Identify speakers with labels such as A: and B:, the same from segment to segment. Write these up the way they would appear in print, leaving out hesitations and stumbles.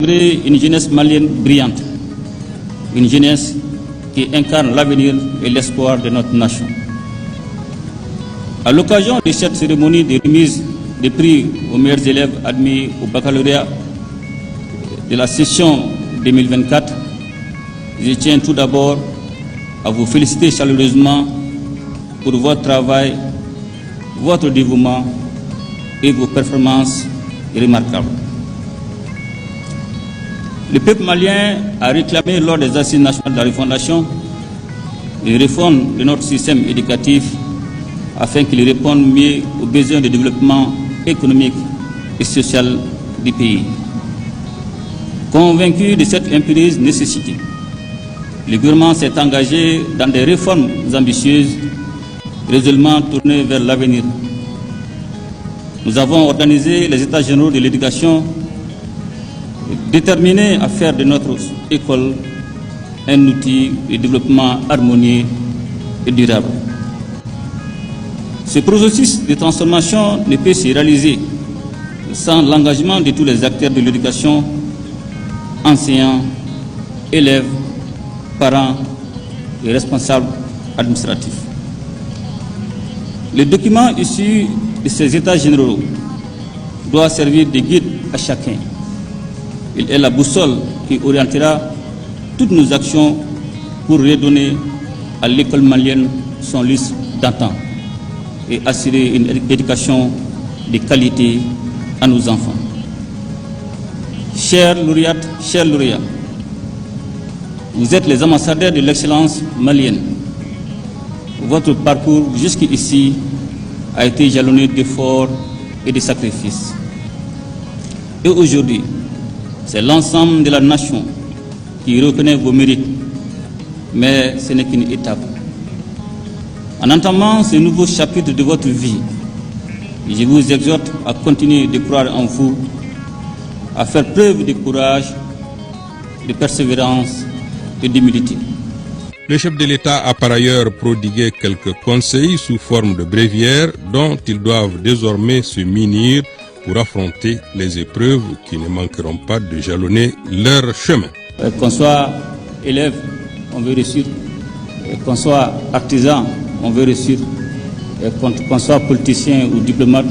A: Une jeunesse malienne brillante, une jeunesse qui incarne l'avenir et l'espoir de notre nation. À l'occasion de cette cérémonie de remise des prix aux meilleurs élèves admis au baccalauréat de la session 2024, je tiens tout d'abord à vous féliciter chaleureusement pour votre travail, votre dévouement et vos performances remarquables. Le peuple malien a réclamé lors des assises nationales de la refondation une réforme de notre système éducatif afin qu'il réponde mieux aux besoins de développement économique et social du pays. Convaincu de cette impérieuse nécessité, le gouvernement s'est engagé dans des réformes ambitieuses, résolument tournées vers l'avenir. Nous avons organisé les États généraux de l'éducation, déterminés à faire de notre école un outil de développement harmonieux et durable. Ce processus de transformation ne peut se réaliser sans l'engagement de tous les acteurs de l'éducation, enseignants, élèves, parents et responsables administratifs. Le document issu de ces États généraux doit servir de guide à chacun. Il est la boussole qui orientera toutes nos actions pour redonner à l'école malienne son lustre d'antan et assurer une éducation de qualité à nos enfants. Chers lauréates, chers lauréats, vous êtes les ambassadeurs de l'excellence malienne. Votre parcours jusqu'ici a été jalonné d'efforts et de sacrifices. Et aujourd'hui, c'est l'ensemble de la nation qui reconnaît vos mérites, mais ce n'est qu'une étape. En entamant ce nouveau chapitre de votre vie, je vous exhorte à continuer de croire en vous, à faire preuve de courage, de persévérance et d'humilité.
B: Le chef de l'État a par ailleurs prodigué quelques conseils sous forme de bréviaire dont ils doivent désormais se munir pour affronter les épreuves qui ne manqueront pas de jalonner leur chemin.
A: Qu'on soit élève, on veut réussir. Qu'on soit artisan, on veut réussir. Qu'on soit politicien ou diplomate,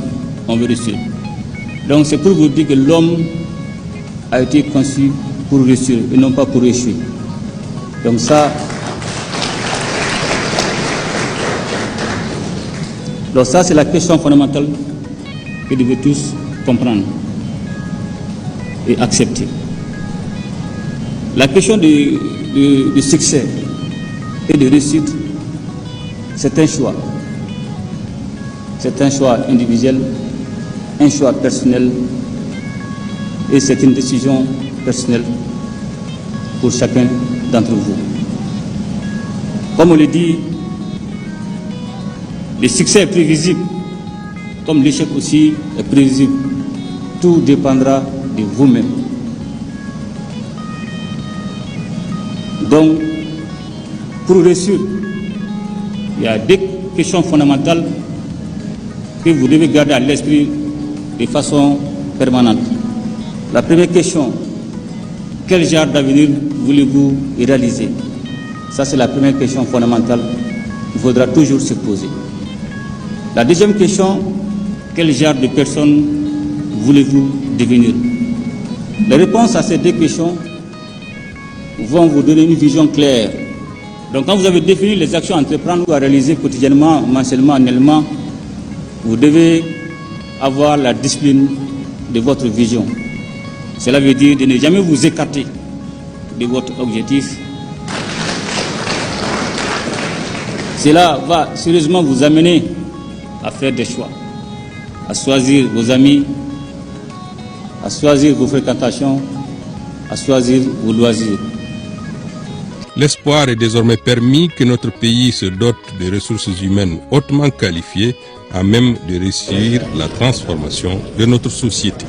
A: on veut réussir. Donc c'est pour vous dire que l'homme a été conçu pour réussir et non pas pour échouer. Donc ça c'est la question fondamentale que nous devons tous comprendre et accepter. La question du succès et de réussite, c'est un choix. C'est un choix individuel, un choix personnel et c'est une décision personnelle pour chacun d'entre vous. Comme on le dit, le succès est prévisible, comme l'échec aussi est prévisible. Tout dépendra de vous-même. Donc, pour réussir, il y a deux questions fondamentales que vous devez garder à l'esprit de façon permanente. La première question, quel genre d'avenir voulez-vous réaliser? Ça, c'est la première question fondamentale qu'il faudra toujours se poser. La deuxième question, quel genre de personne voulez-vous devenir? Les réponses à ces deux questions vont vous donner une vision claire. Donc quand vous avez défini les actions à entreprendre ou à réaliser quotidiennement, mensuellement, annuellement, vous devez avoir la discipline de votre vision. Cela veut dire de ne jamais vous écarter de votre objectif. Cela va sérieusement vous amener à faire des choix, à choisir vos amis, à choisir vos fréquentations, à choisir vos loisirs.
B: L'espoir est désormais permis que notre pays se dote de ressources humaines hautement qualifiées à même de réussir la transformation de notre société.